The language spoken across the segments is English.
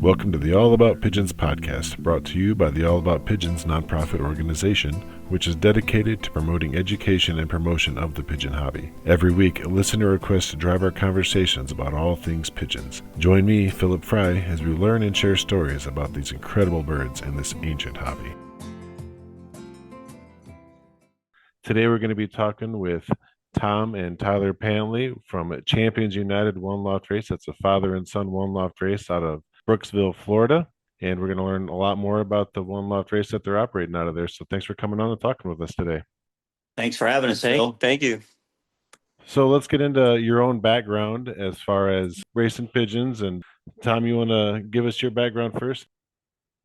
Welcome to the All About Pigeons podcast, brought to you by the All About Pigeons nonprofit organization, which is dedicated to promoting education and promotion of the pigeon hobby. Every week, a listener requests to drive our conversations about all things pigeons. Join me, Philip Fry, as we learn and share stories about these incredible birds and this ancient hobby. Today we're going to be talking with Tom and Tyler Pantley from Champions United One Loft Race. That's a father and son One Loft Race out of Brooksville, Florida. And we're going to learn a lot more about the One Loft Race that they're operating out of there. So thanks for coming on and talking with us today. Thanks for having us, Phil. Thank you. So let's get into your own background as far as racing pigeons. And Tom, you want to give us your background first?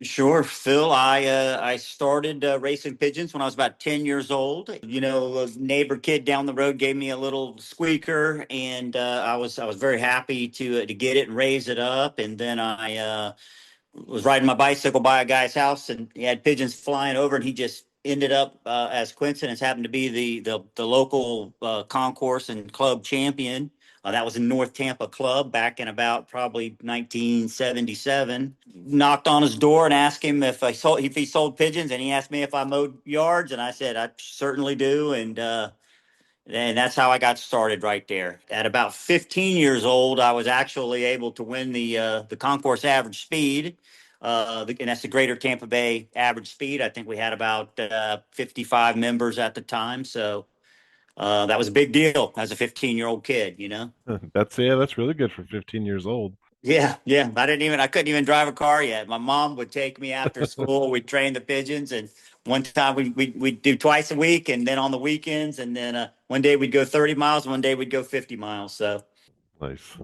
Sure, Phil. I started racing pigeons when I was about 10 years old. You know, a neighbor kid down the road gave me a little squeaker, and I was very happy to get it and raise it up. And then I was riding my bicycle by a guy's house, and he had pigeons flying over, and he just ended up, as coincidence, happened to be the local concourse and club champion. That was in North Tampa Club back in about probably 1977. Knocked on his door and asked him if he sold pigeons, and he asked me if I mowed yards, and I said I certainly do, and that's how I got started right there. At about 15 years old, I was actually able to win the concourse average speed, and that's the Greater Tampa Bay average speed. I think we had about 55 members at the time, so that was a big deal as a 15-year-old kid. You know. That's really good for 15 years old. Yeah, yeah. I couldn't even drive a car yet. My mom would take me after school. We'd train the pigeons, and one time we'd do twice a week, and then on the weekends, and then one day we'd go 30 miles, one day we'd go 50 miles. So Nice.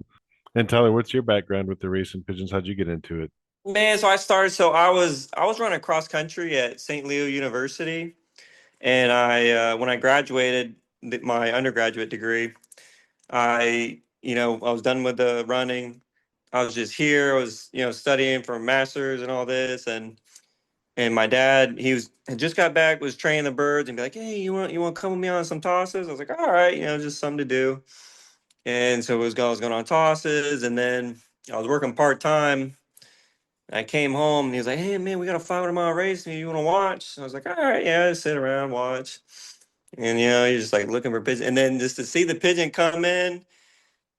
And Tyler, what's your background with the racing pigeons? How'd you get into it? Man, I was running cross country at St. Leo University, and I when I graduated my undergraduate degree, I was done with the running. I was just here. I was studying for a master's and all this, and my dad had just got back, was training the birds, and be like, hey, you want to come with me on some tosses? I was like, all right, just something to do. And so I was going on tosses, and then I was working part time. I came home and he was like, "Hey man, we got a 500-mile race. You want to watch?" I was like, "All right, yeah, just sit around, watch." And you're just like looking for pigeon, and then just to see the pigeon come in,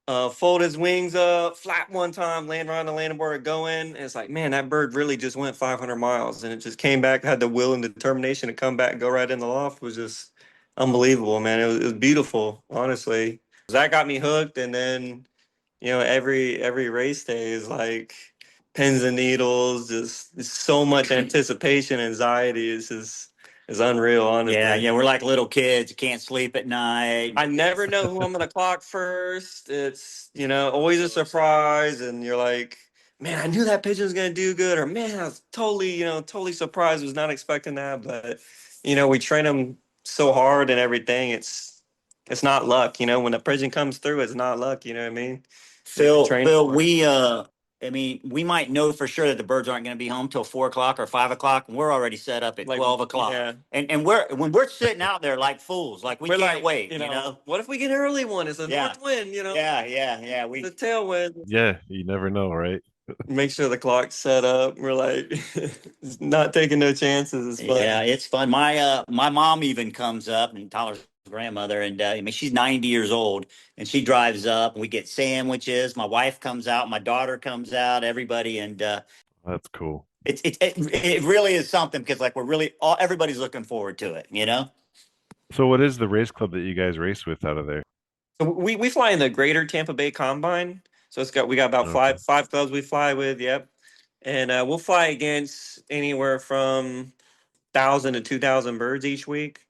fold his wings up, flap one time, land right on the landing board, go in. And it's like, man, that bird really just went 500 miles, and it just came back, had the will and determination to come back and go right in the loft. Was just unbelievable, man. It was beautiful, honestly. That got me hooked, and then every race day is like pins and needles, just it's so much anticipation, anxiety. Is unreal, honestly. yeah, yeah, we're like little kids. You can't sleep at night. I never know who I'm gonna clock first. It's always a surprise, and you're like, man, I knew that pigeon was gonna do good, or man, I was totally surprised, was not expecting that. But we train them so hard and everything. It's not luck, when the pigeon comes through, it's not luck. You know what I mean? Phil, I mean, we might know for sure that the birds aren't going to be home till 4 o'clock or 5 o'clock, and we're already set up at Like, 12 o'clock. yeah. And when we're sitting out there like fools, like we We're can't like, wait. You know. what if we get an early one? It's a Yeah. north wind, Yeah, yeah, yeah. the tailwind. Yeah, you never know, right? Make sure the clock's set up. We're like, not taking no chances. It's fun. Yeah, it's fun. My mom even comes up, and Tyler's grandmother, and I mean she's 90 years old, and she drives up, and we get sandwiches. My wife comes out, my daughter comes out, everybody, and That's cool. it really is something because like everybody's looking forward to it, you know. So what is the race club that you guys race with out of there? So we fly in the Greater Tampa Bay Combine. So we got about Okay. five clubs we fly with. Yep, and we'll fly against anywhere from 1,000 to 2,000 birds each week.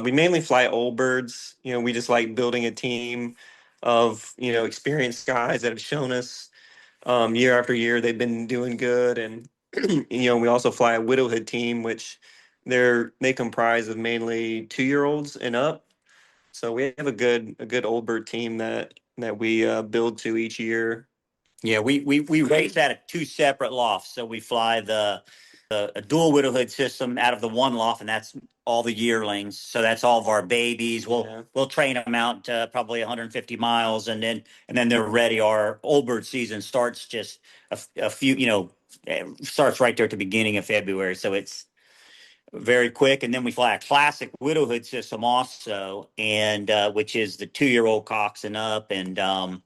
We mainly fly old birds. We just like building a team of experienced guys that have shown us year after year they've been doing good, and we also fly a widowhood team, which they comprise of mainly 2-year-olds and up. So we have a good old bird team that we build to each year. Yeah, we race out of two separate lofts. So we fly a dual widowhood system out of the One Loft, and that's all the yearlings. So that's all of our babies. We'll train them out probably 150 miles, and then they're ready. Our old bird season starts just a few, starts right there at the beginning of February. So it's very quick, and then we fly a classic widowhood system also, and which is the 2-year-old cocks and up, and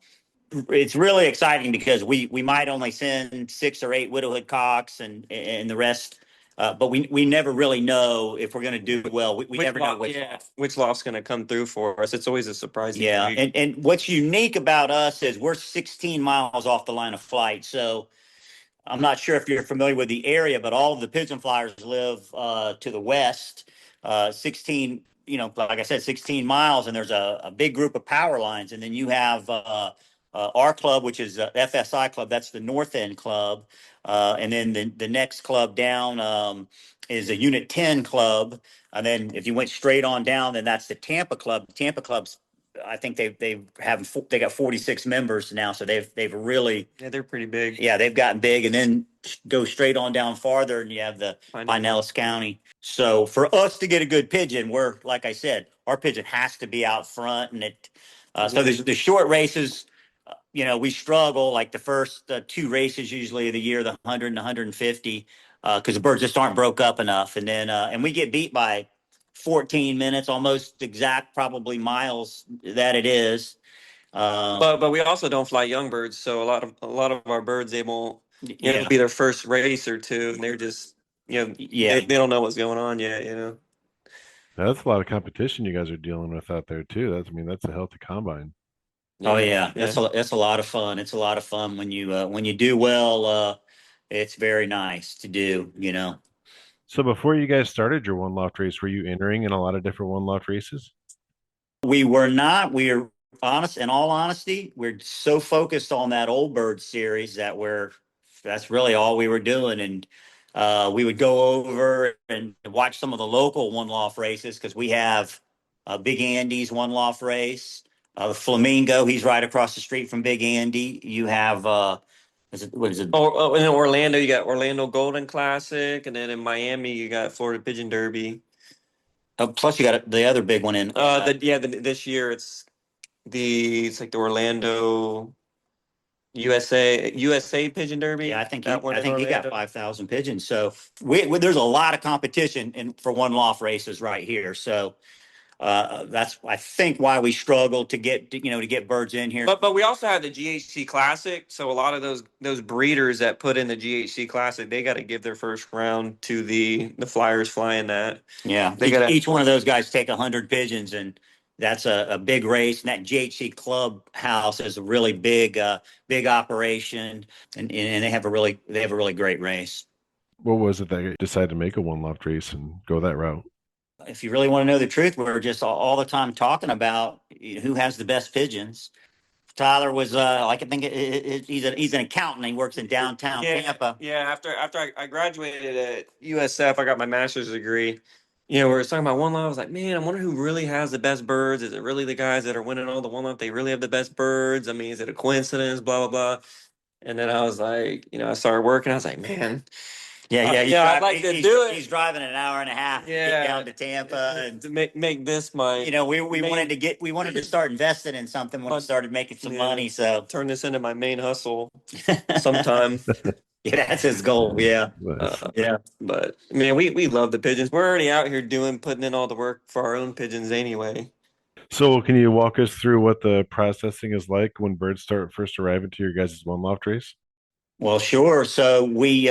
it's really exciting because we might only send 6 or 8 widowhood cocks and the rest, but we never really know if we're going to do well. We never know which loft's going to come through for us. It's always a surprising. Yeah, and what's unique about us is we're 16 miles off the line of flight, so I'm not sure if you're familiar with the area, but all of the pigeon flyers live to the west, 16, like I said, 16 miles, and there's a big group of power lines. And then you have our club, which is FSI Club. That's the North End Club. And then the next club down is a Unit 10 Club. And then if you went straight on down, then that's the Tampa Club. Tampa Club's, I think they got 46 members now, so they've really, they're pretty big. Yeah, they've gotten big, and then go straight on down farther, and you have the Pinellas County. So for us to get a good pigeon, we're, like I said, our pigeon has to be out front, and so the short races, we struggle. Like the first 2 races usually of the year, the 100 and 150, because the birds just aren't broke up enough, and then and we get beat by 14 minutes, almost exact, probably miles that it is. But we also don't fly young birds, so a lot of our birds, they won't, it'll be their first race or two, and they're just, they don't know what's going on yet. That's a lot of competition you guys are dealing with out there too. That's a healthy combine. Oh yeah, that's a lot of fun. It's a lot of fun when you do well. It's very nice to do. So before you guys started your One Loft race, were you entering in a lot of different One Loft races? We were not. We are honest. In all honesty, we're so focused on that old bird series that that's really all we were doing. And we would go over and watch some of the local One Loft races because we have Big Andy's One Loft race. The Flamingo, he's right across the street from Big Andy. You have what is it? Oh, in Orlando, you got Orlando Golden Classic, and then in Miami, you got Florida Pigeon Derby. Plus, you got the other big one in. This year it's like the Orlando USA Pigeon Derby. Yeah, I think he got 5,000 pigeons. So there's a lot of competition for One Loft races right here. So that's, I think, why we struggle to get birds in here. But we also have the GHC Classic. So a lot of those breeders that put in the GHC Classic, they got to give their first round to the flyers flying that. Yeah, each one of those guys take 100 pigeons, and that's a big race. And that GHC Clubhouse is a really big operation, and they have a really great race. What was it that you decided to make a One Loft race and go that route? If you really want to know the truth, we're just all the time talking about who has the best pigeons. Tyler was I think he's an accountant. He works in downtown Tampa. Yeah, after I graduated at USF, I got my master's degree. We were talking about One Loft. I was like, man, I wonder who really has the best birds. Is it really the guys that are winning all the One Loft? They really have the best birds? I mean, is it a coincidence? Blah, blah, blah. And then I was like, I started working. I was like, man. I'd like to do it. He's driving an hour and a half to get down to Tampa and to make this my. We wanted to start investing in something when we started making some money. So turn this into my main hustle sometime. Yeah, that's his goal. Yeah. But man, we love the pigeons. We're already out here putting in all the work for our own pigeons anyway. So can you walk us through what the processing is like when birds start first arriving to your guys' One Loft race? Well, sure. So we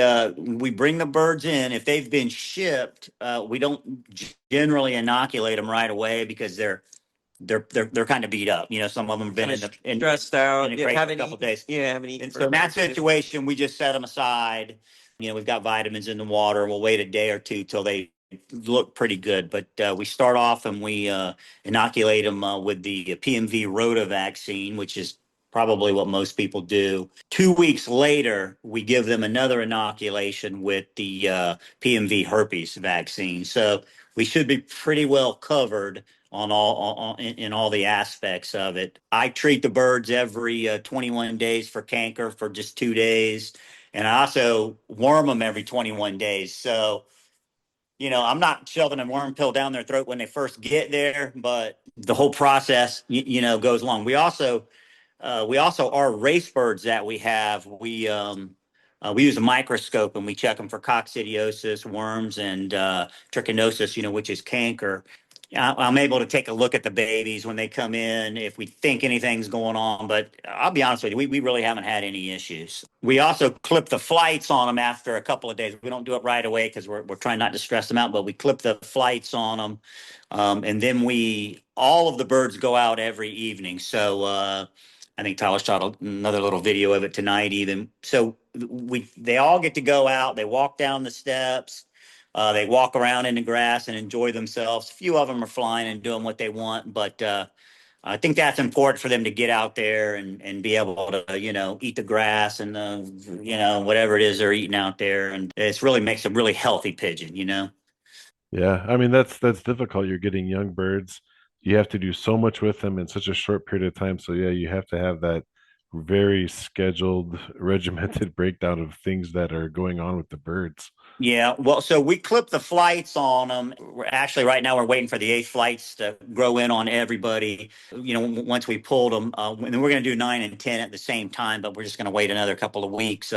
bring the birds in. If they've been shipped, we don't generally inoculate them right away because they're kind of beat up. Some of them have been stressed out, in a crate for a couple of days. Yeah, haven't eaten. So in that situation, we just set them aside. We've got vitamins in the water. We'll wait a day or two till they look pretty good. But we start off and we inoculate them with the PMV Rota vaccine, which is probably what most people do. 2 weeks later, we give them another inoculation with the PMV herpes vaccine. So we should be pretty well covered in all the aspects of it. I treat the birds every 21 days for canker for just 2 days. and I also worm them every 21 days. So, I'm not shoving a worm pill down their throat when they first get there, but the whole process, goes along. We also our race birds that we have. We use a microscope and we check them for coccidiosis, worms, and trichinosis, which is canker. I'm able to take a look at the babies when they come in if we think anything's going on. But I'll be honest with you, we really haven't had any issues. We also clip the flights on them after a couple of days. We don't do it right away because we're trying not to stress them out, but we clip the flights on them. And then all of the birds go out every evening. So, I think Tyler shot another little video of it tonight, even. So they all get to go out. They walk down the steps. They walk around in the grass and enjoy themselves. A few of them are flying and doing what they want, but I think that's important for them to get out there and be able to, eat the grass and whatever it is they're eating out there, and it's really makes a really healthy pigeon. Yeah, I mean that's difficult. You're getting young birds. You have to do so much with them in such a short period of time. So yeah, you have to have that very scheduled, regimented breakdown of things that are going on with the birds. Yeah, well, so we clip the flights on them. Actually, right now we're waiting for the eighth flights to grow in on everybody. Once we pulled them, and then we're going to do 9 and 10 at the same time, but we're just going to wait another couple of weeks.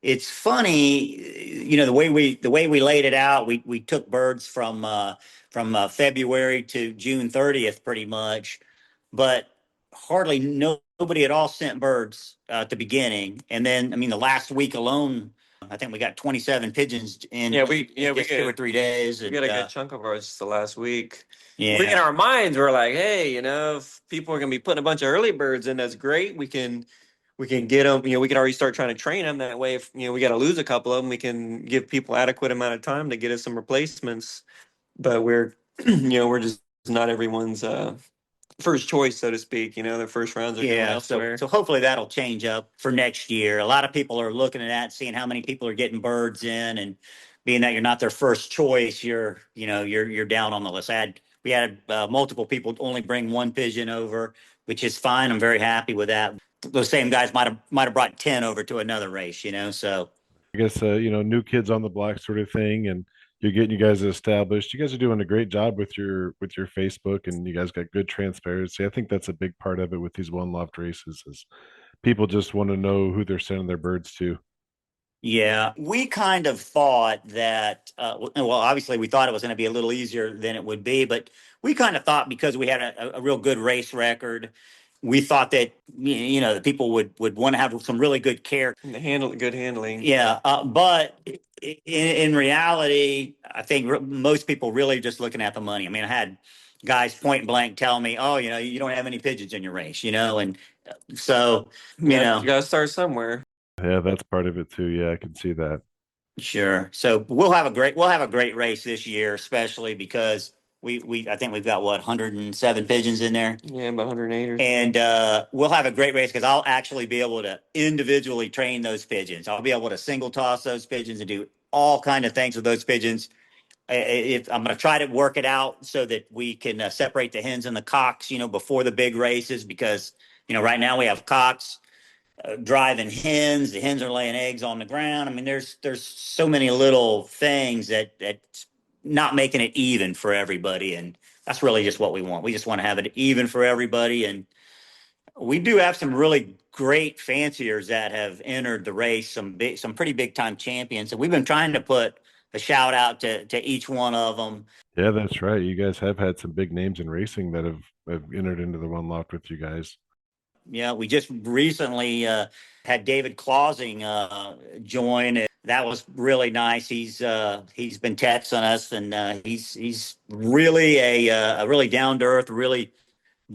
It's funny, the way we laid it out. We took birds from February to June 30th, pretty much, but hardly nobody at all sent birds at the beginning, and then I mean the last week alone. I think we got 27 pigeons in we just 2 or 3 days. we got a good chunk of ours just the last week. Yeah. We in our minds we're like, hey, if people are gonna be putting a bunch of early birds in, that's great. We can get them. We can already start trying to train them. That way, if we got to lose a couple of them, we can give people adequate amount of time to get us some replacements. But we're we're just not everyone's first choice, so to speak. Their first rounds are going Yeah, elsewhere. so hopefully that'll change up for next year. A lot of people are looking at that, seeing how many people are getting birds in, and being that you're not their first choice, you're down on the list. We had multiple people only bring one pigeon over, which is fine. I'm very happy with that. Those same guys might have brought 10 over to another race. So I guess new kids on the block sort of thing, and you're getting you guys established. You guys are doing a great job with your Facebook, and you guys got good transparency. I think that's a big part of it with these one loft races is people just want to know who they're sending their birds to. yeah, we kind of thought that, well, obviously we thought it was going to be a little easier than it would be, but we kind of thought because we had a real good race record, we thought that, the people would want to have some really good care. Good handling. Yeah, but in reality, I think most people really just looking at the money. I mean, I had guys point blank tell me, "Oh, you don't have any pigeons in your race," and so You gotta start somewhere. Yeah, that's part of it too. Yeah, I can see that. Sure. So we'll have a great race this year, especially because I think we've got 107 pigeons in there. Yeah, about 108 or And we'll have a great race because I'll actually be able to individually train those pigeons. I'll be able to single toss those pigeons and do all kind of things with those pigeons. If I'm going to try to work it out so that we can separate the hens and the cocks, before the big races, because right now we have cocks driving hens. The hens are laying eggs on the ground. I mean, there's so many little things that's not making it even for everybody, and that's really just what we want. We just want to have it even for everybody, and we do have some really great fanciers that have entered the race. Some pretty big time champions, and we've been trying to put a shout out to each one of them. Yeah, that's right. You guys have had some big names in racing that have entered into the one loft with you guys. Yeah, we just recently had David Clausing join. That was really nice. He's been texting us, and he's really a really down to earth, really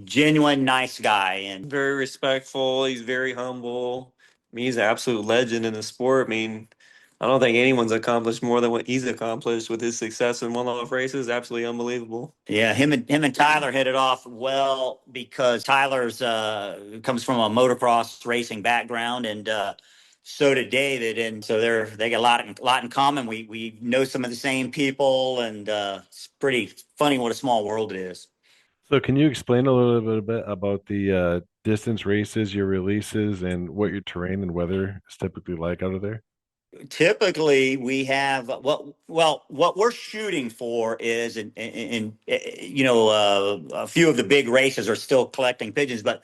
genuine, nice guy. And very respectful. He's very humble. I mean, he's an absolute legend in the sport. I mean, I don't think anyone's accomplished more than what he's accomplished with his success in one-off races. Absolutely unbelievable. yeah, him and Tyler hit it off well because Tyler's comes from a motocross racing background, and so did David, and so they got a lot in common. We know some of the same people, and it's pretty funny what a small world it is. So can you explain a little bit about distance races, your releases, and what your terrain and weather is typically like out of there? Typically, we have what we're shooting for is, a few of the big races are still collecting pigeons, but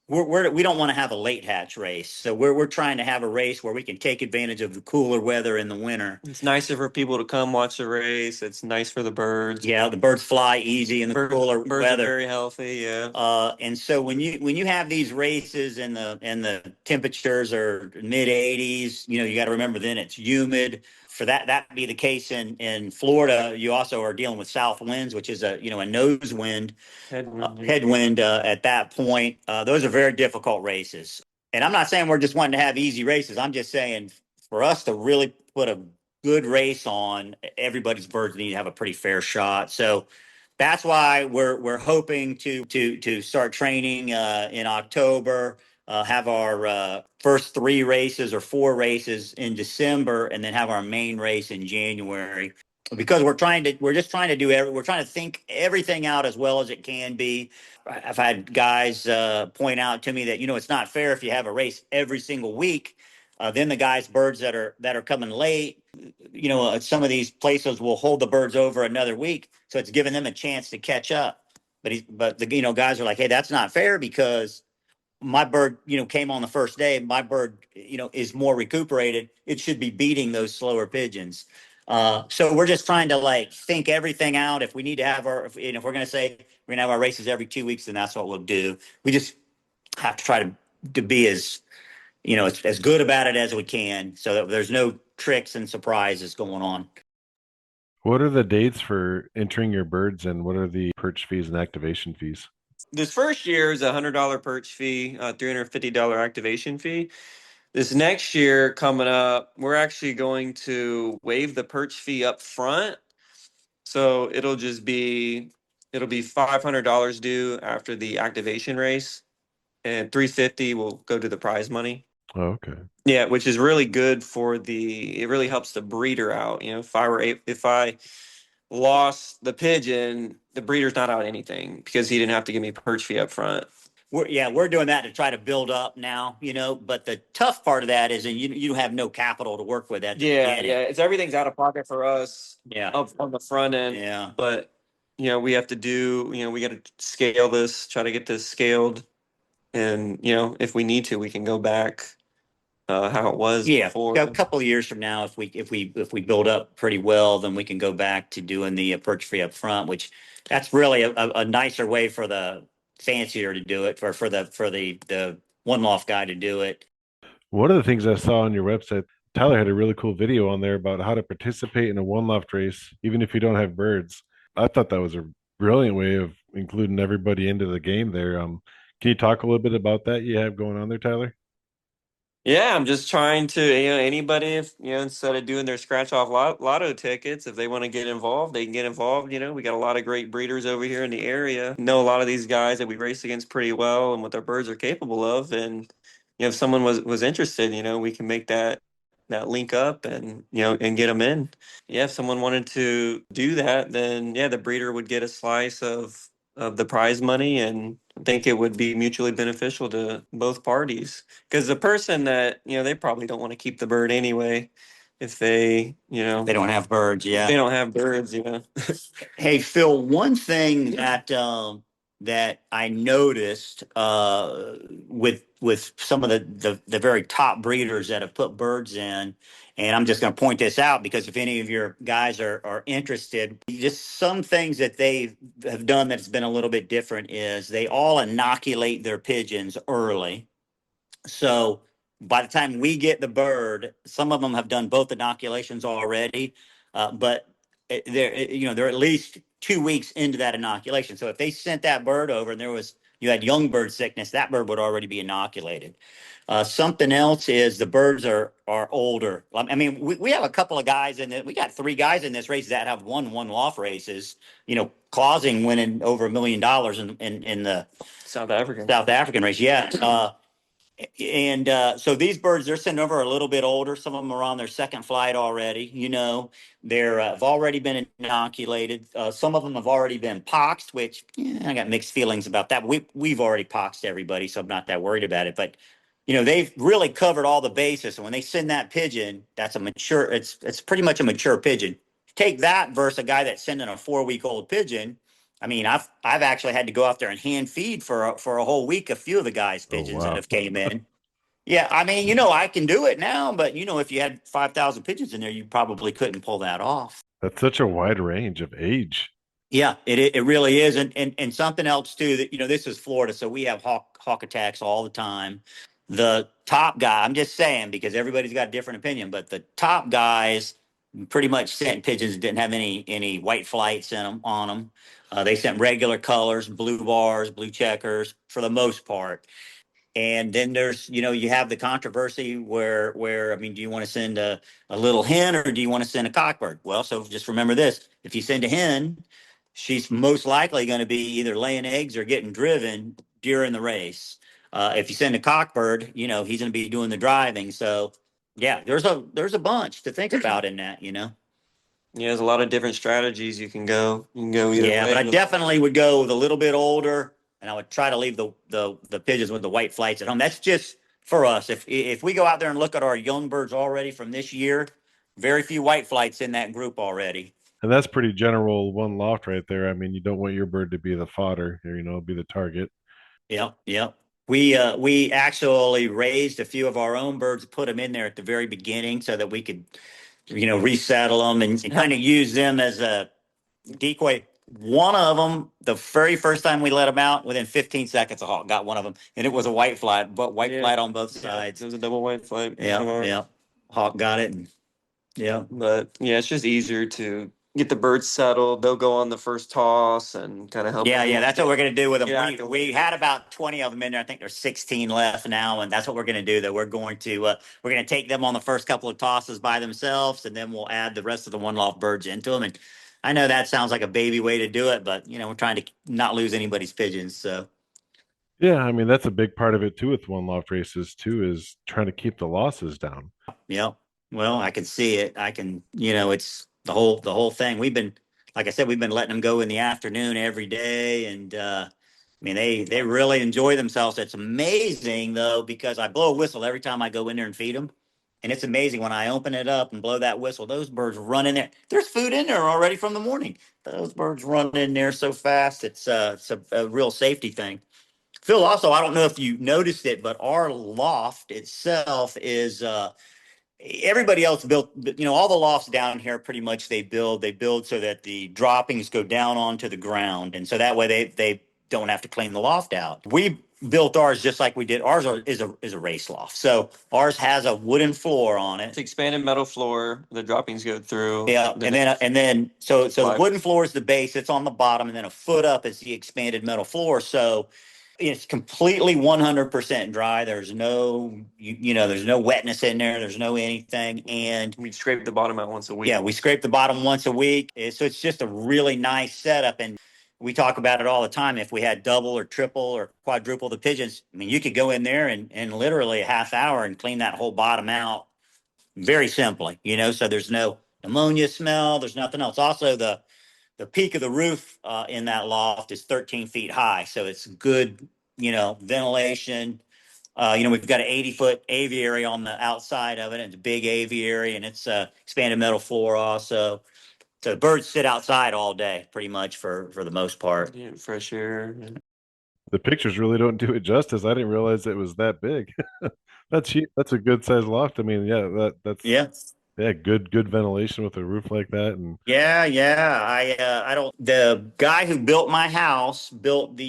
we don't want to have a late hatch race. So we're trying to have a race where we can take advantage of the cooler weather in the winter. It's nicer for people to come watch the race. It's nice for the birds. Yeah, the birds fly easy in the cooler Birds weather. are very healthy. Yeah. And so when you have these races and the temperatures are mid 80s, you got to remember then it's humid. For that to be the case in Florida, you also are dealing with south winds, which is a nose wind, headwind at that point. Those are very difficult races. And I'm not saying we're just wanting to have easy races. I'm just saying for us to really put a good race on, everybody's birds need to have a pretty fair shot. So that's why we're hoping to start training in October. Have our first 3 races or 4 races in December, and then have our main race in January. Because we're just trying to we're trying to think everything out as well as it can be. I've had guys point out to me that it's not fair if you have a race every single week. Then the birds that are coming late, some of these places will hold the birds over another week, so it's giving them a chance to catch up. But the guys are like, hey, that's not fair because my bird, came on the first day. My bird, is more recuperated. It should be beating those slower pigeons. So we're just trying to think everything out. If we need to have if we're going to say we're going to have our races every 2 weeks, then that's what we'll do. We just have to try to be as good about it as we can, so that there's no tricks and surprises going on. What are the dates for entering your birds, and what are the perch fees and activation fees? This first year is $100 perch fee, $350 activation fee. This next year coming up, we're actually going to waive the perch fee up front. So it'll be $500 due after the activation race, and $350 will go to the prize money. Oh, okay. Yeah, which is really good it really helps the breeder out. If I lost the pigeon, the breeder's not out anything because he didn't have to give me perch fee up front. We're doing that to try to build up now, but the tough part of that is you have no capital to work with that. Everything's out of pocket for us. Yeah. Up on the front end. Yeah. But we have to we got to scale this, try to get this scaled, and if we need to, we can go back how it was before. A couple of years from now, if we build up pretty well, then we can go back to doing the perch free up front, which that's really a nicer way for the fancier to do it, for the One Loft guy to do it. One of the things I saw on your website, Tyler had a really cool video on there about how to participate in a one loft race, even if you don't have birds. I thought that was a brilliant way of including everybody into the game there. Can you talk a little bit about that you have going on there, Tyler? Yeah, I'm just trying to, anybody, if, instead of doing their scratch off lotto tickets, if they want to get involved, they can get involved. We got a lot of great breeders over here in the area. Know a lot of these guys that we race against pretty well and what their birds are capable of. And, if someone was interested, we can make that link up and, and get them in. Yeah, if someone wanted to do that, then yeah, the breeder would get a slice of the prize money, and I think it would be mutually beneficial to both parties. Because the person that, they probably don't want to keep the bird anyway if they, They don't have birds. Yeah. they don't have birds, Hey, Phil, one thing that I noticed with some of the very top breeders that have put birds in, and I'm just going to point this out because if any of your guys are interested, just some things that they have done that's been a little bit different is they all inoculate their pigeons early. So by the time we get the bird, some of them have done both inoculations already, but they're at least 2 weeks into that inoculation. So if they sent that bird over and you had young bird sickness, that bird would already be inoculated. Something else is the birds are older. I mean, we have a couple of guys we got 3 guys in this race that have won One Loft races. Clausing winning over $1 million in the South African race. Yeah. And so these birds, they're sent over a little bit older. Some of them are on their second flight already. They're have already been inoculated. Some of them have already been poxed, which I got mixed feelings about that. We've already poxed everybody, so I'm not that worried about it. But they've really covered all the bases. And when they send that pigeon, that's a mature. It's pretty much a mature pigeon. Take that versus a guy that's sending a 4-week-old pigeon. I mean, I've actually had to go out there and hand feed for a whole week a few of the guys' Oh, pigeons that wow. have came in. Yeah, I mean, I can do it now, but if you had 5,000 pigeons in there, you probably couldn't pull that off. That's such a wide range of age. Yeah, it really is, and something else too that this is Florida, so we have hawk attacks all the time. The top guy, I'm just saying because everybody's got a different opinion, but the top guys pretty much sent pigeons that didn't have any white flights in them on them. They sent regular colors, blue bars, blue checkers for the most part. And then there's, you have the controversy where I mean, do you want to send a little hen or do you want to send a cockbird? Well, so just remember this: if you send a hen, she's most likely going to be either laying eggs or getting driven during the race. If you send a cockbird, he's going to be doing the driving. So, yeah, there's a bunch to think about in that. Yeah, there's a lot of different strategies you can go. You can go either Yeah, way. but I definitely would go with a little bit older, and I would try to leave the pigeons with the white flights at home. That's just for us. If we go out there and look at our young birds already from this year, very few white flights in that group already. And that's pretty general one loft right there. I mean, you don't want your bird to be the fodder or, be the target. Yep, yep. We actually raised a few of our own birds, put them in there at the very beginning so that we could, resettle them and kind of use them as a decoy. One of them, the very first time we let him out, within 15 seconds, a hawk got one of them, and it was a white flight, but white Yeah. flight on both Yeah, sides. it was a double white flight. Yeah, yeah. Hawk got it. And, yeah, But yeah, it's just easier to get the birds settled. They'll go on the first toss and kind of help. yeah, yeah. That's what we're gonna do with them. Yeah, We had about 20 of them in there. I think there's 16 left now, and that's what we're gonna do. That we're gonna take them on the first couple of tosses by themselves, and then we'll add the rest of the one loft birds into them. And I know that sounds like a baby way to do it, but we're trying to not lose anybody's pigeons. So. Yeah, I mean, that's a big part of it too with one loft races too, is trying to keep the losses down. Yep. Well, I can see it. It's the whole thing. Like I said, we've been letting them go in the afternoon every day. And, I mean, they really enjoy themselves. It's amazing though, because I blow a whistle every time I go in there and feed them. And it's amazing when I open it up and blow that whistle, those birds run in there. There's food in there already from the morning. Those birds run in there so fast. It's a real safety thing. Phil, also, I don't know if you noticed it, but our loft itself is, everybody else built, all the lofts down here pretty much they build so that the droppings go down onto the ground, and so that way they don't have to clean the loft out. We built ours just like we did. Is a race loft, so ours has a wooden floor on It's it. expanded metal floor. The droppings go through. Yeah, and then so the wooden floor is the base. It's on the bottom, and then a foot up is the expanded metal floor. So it's completely 100% dry. There's there's no wetness in there. There's no anything. And We scrape the bottom out once a week. yeah, we scrape the bottom once a week. So it's just a really nice setup. And we talk about it all the time. If we had double or triple or quadruple the pigeons, I mean, you could go in there and literally a half hour and clean that whole bottom out very simply, so there's no ammonia smell. There's nothing else. Also, the peak of the roof in that loft is 13 feet high, so it's good, ventilation. We've got an 80-foot aviary on the outside of it. And it's a big aviary, and it's expanded metal floor also. So the birds sit outside all day, pretty much for the most part. Yeah, fresh air. The pictures really don't do it justice. I didn't realize it was that big. That's a good sized loft. I mean, yeah, that's Yeah. yeah, good ventilation with a roof like that. And Yeah, yeah. I don't. The guy who built my house built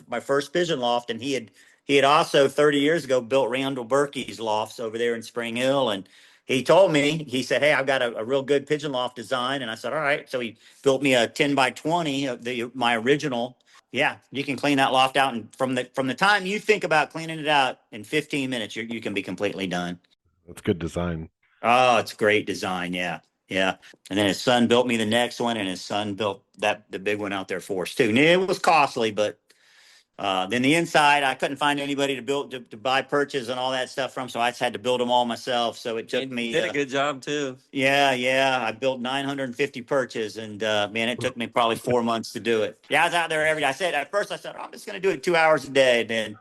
my first pigeon loft, and he had also 30 years ago built Randall Berkey's lofts over there in Spring Hill, and he told me, he said, "Hey, I've got a real good pigeon loft design," and I said, "All right." So he built me a 10 by 20, my original. Yeah, you can clean that loft out, and from the time you think about cleaning it out in 15 minutes, you can be completely done. that's good design. Oh, it's great design. Yeah. Yeah. And then his son built me the next one, and his son built the big one out there for us too. And it was costly, but Then the inside, I couldn't find anybody to buy perches and all that stuff from, so I just had to build them all myself. So it took me. Did a good job too. Yeah. I built 950 perches, and man, it took me probably 4 months to do it. Yeah, I was out there every day. I said at first, I said I'm just going to do it 2 hours a day. Then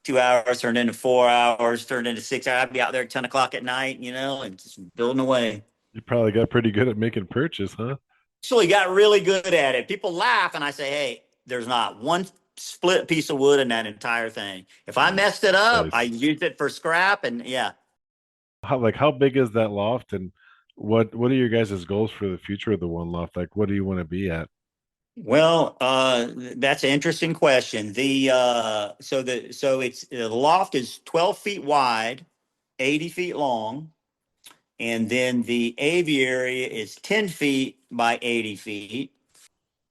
2 hours turned into 4 hours, turned into 6 hours. I'd be out there at 10 o'clock at night, and just building away. You probably got pretty good at making perches, huh? Actually, got really good at it. People laugh, and I say, hey, there's not one split piece of wood in that entire thing. If I messed it up, I Nice. used it for scrap, and yeah. How big is that loft, and what are your guys' goals for the future of the one loft? Like, what do you want to be at? Well, that's an interesting question. The loft is 12 feet wide, 80 feet long, and then the aviary is 10 feet by 80 feet.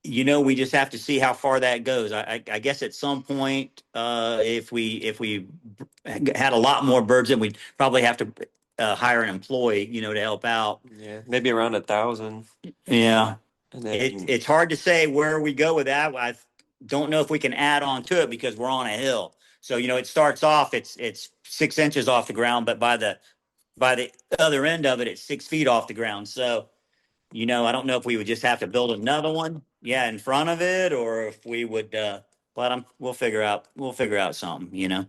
We just have to see how far that goes. I guess at some point, if we had a lot more birds, then we'd probably have to hire an employee, to help out. Yeah, maybe around 1,000. Yeah. And then It's hard to say where we go with that. I don't know if we can add on to it because we're on a hill. So it starts off it's 6 inches off the ground, but by the other end of it, it's 6 feet off the ground. So I don't know if we would just have to build another one, yeah, in front of it, or if we would. But we'll figure out something.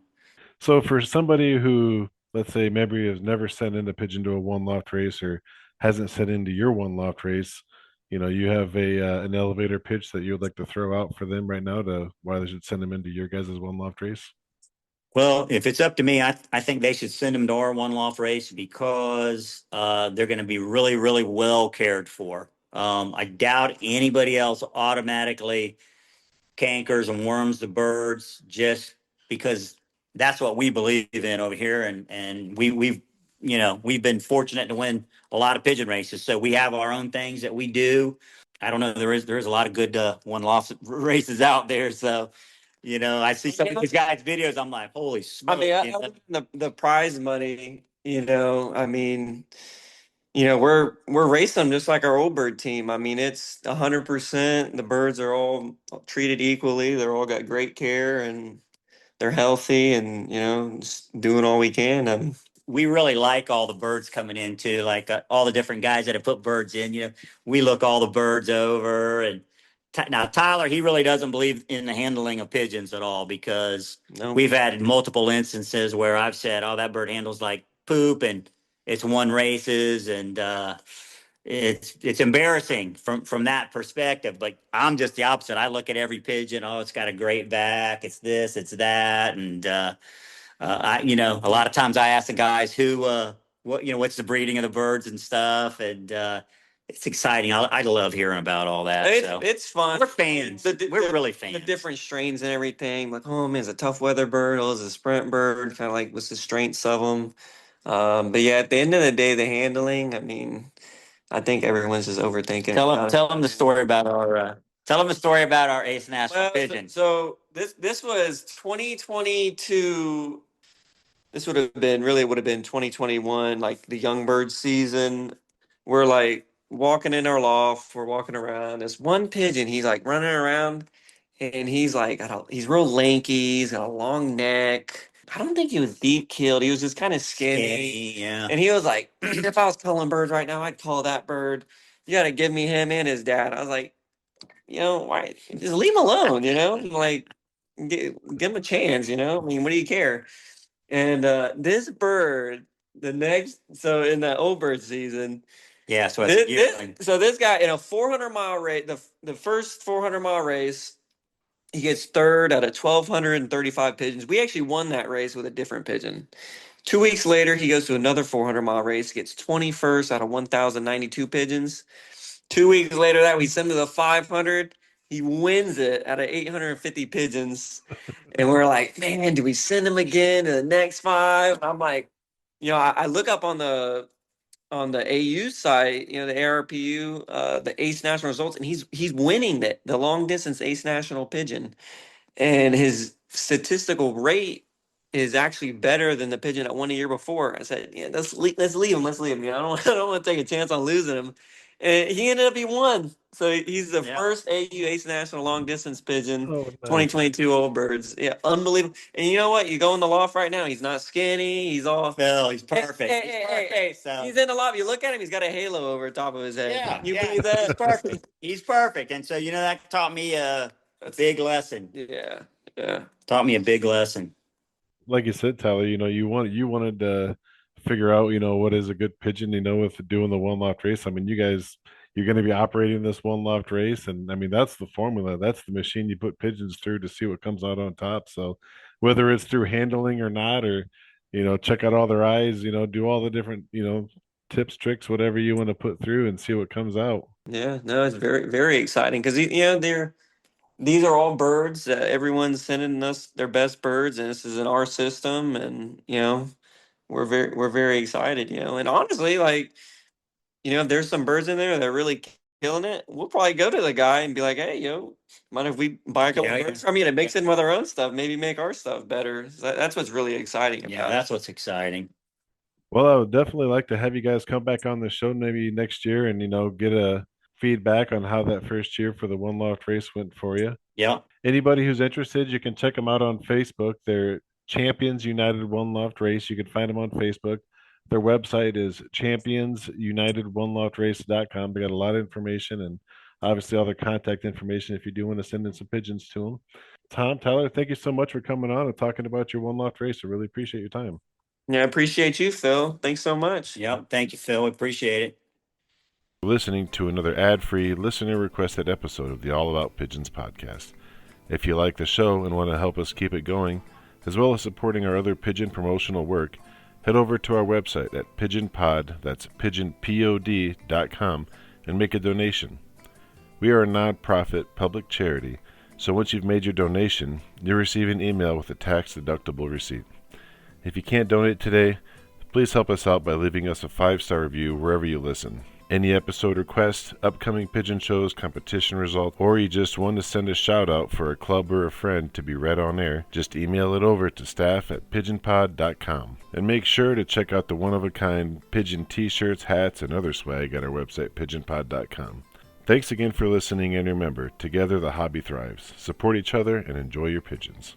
So for somebody who, let's say, maybe has never sent in a pigeon to a one loft race or hasn't sent into your one loft race, you have a an elevator pitch that you would like to throw out for them right now to why they should send them into your guys' one loft race. Well, if it's up to me, I think they should send them to our one loft race because they're going to be really, really well cared for. I doubt anybody else automatically cankers and worms the birds just because that's what we believe in over here, and we've been fortunate to win a lot of pigeon races, so we have our own things that we do. I don't know, there is a lot of good one loft races out there, so I see some of these guys' videos. I'm like, holy I smoke! mean, other than the prize money, I mean, we're racing them just like our old bird team. I mean, it's 100%. The birds are all treated equally. They're all got great care and they're healthy and just doing all we can. We really like all the birds coming in too, like all the different guys that have put birds in. We look all the birds over, and now Tyler, he really doesn't believe in the handling of pigeons at all because No, we've had multiple instances where I've said, "Oh, that bird handles like poop," and it's won races, and it's embarrassing from that perspective. But I'm just the opposite. I look at every pigeon. Oh, it's got a great back. It's this. It's that, and a lot of times I ask the guys what's the breeding of the birds and stuff, and it's exciting. I love hearing about all that. it's fun. We're fans. We're really fans. The different strains and everything. Like, oh man, it's a tough weather bird. Oh, it's a sprint bird. Kind of like what's the strengths of them. But yeah, at the end of the day, the handling. I mean, I think everyone's just overthinking. Tell them the story about our Ace National Pigeon. So this was 2022. This would have been 2021, like the young bird season. We're like walking in our loft, we're walking around. This one pigeon, he's like running around and he's like, he's real lanky, he's got a long neck. I don't think he was deep killed. He was just kind of skinny. Yeah. And he was like, if I was culling birds right now, I'd call that bird. You got to give me him and his dad. I was like, why? Just leave him alone, like give him a chance, I mean, what do you care? And this bird, so in the old bird season, Yeah, so this guy in a 400-mile race, the first 400-mile race, he gets third out of 1,235 pigeons. We actually won that race with a different pigeon. 2 weeks later, he goes to another 400-mile race, gets 21st out of 1,092 pigeons. 2 weeks later, that we send him to the 500. He wins it out of 850 pigeons. And we're like, man, do we send him again to the next 5? I'm like, I look up on the AU site, the ARPU, the Ace National results, and he's winning the long distance Ace National Pigeon. And his statistical rate is actually better than the pigeon that won a year before. I said, yeah, let's leave him. Let's leave him. You know, I don't want to take a chance on losing him. And he ended up, he won. So he's the first AU Ace National long distance pigeon, Oh, nice. 2022 old birds. Yeah, unbelievable. And you know what? You go in the loft right now. He's not skinny. He's all. Phil, he's perfect. Hey. So, He's in the loft. You look at him. He's got a halo over the top of his head. yeah, You yeah, believe he's that? perfect. He's perfect. And so, that taught me a big lesson. Yeah. Yeah. Taught me a big lesson. Like you said, Tyler, you wanted to figure out, what is a good pigeon, with doing the one loft race. I mean, you're going to be operating this one loft race, and I mean that's the formula. That's the machine you put pigeons through to see what comes out on top. So whether it's through handling or not, or check out all their eyes, do all the different, tips, tricks, whatever you want to put through and see what comes out. Yeah. No, it's very, very exciting because, these are all birds that everyone's sending us their best birds, and this is in our system, and we're very excited, and honestly, like, if there's some birds in there that are really killing it, we'll probably go to the guy and be like, hey, mind if we buy a couple Yeah, birds from you to mix in with our own stuff, maybe make our stuff better. So that's what's really exciting about Yeah, it. that's what's exciting. Well, I would definitely like to have you guys come back on the show maybe next year and get a feedback on how that first year for the One Loft Race went for you. Yeah. Anybody who's interested, you can check them out on Facebook. They're Champions United One Loft Race. You can find them on Facebook. Their website is championsunited1loftrace.com. They got a lot of information and obviously all their contact information if you do want to send in some pigeons to them. Tom, Tyler, thank you so much for coming on and talking about your One Loft Race. I really appreciate your time. Yeah, I appreciate you, Phil. Thanks so much. Yep. Thank you, Phil. We appreciate it. Listening to another ad-free, listener-requested episode of the All About Pigeons podcast. If you like the show and want to help us keep it going, as well as supporting our other pigeon promotional work, head over to our website at pigeonpod, that's pigeonpod.com, and make a donation. We are a non-profit public charity, so once you've made your donation, you'll receive an email with a tax-deductible receipt. If you can't donate today, please help us out by leaving us a 5-star review wherever you listen. Any episode requests, upcoming pigeon shows, competition results, or you just want to send a shout out for a club or a friend to be read on air, just email it over to staff@pigeonpod.com. And make sure to check out the one-of-a-kind pigeon t-shirts, hats, and other swag at our website, pigeonpod.com. Thanks again for listening, and remember, together the hobby thrives. Support each other and enjoy your pigeons.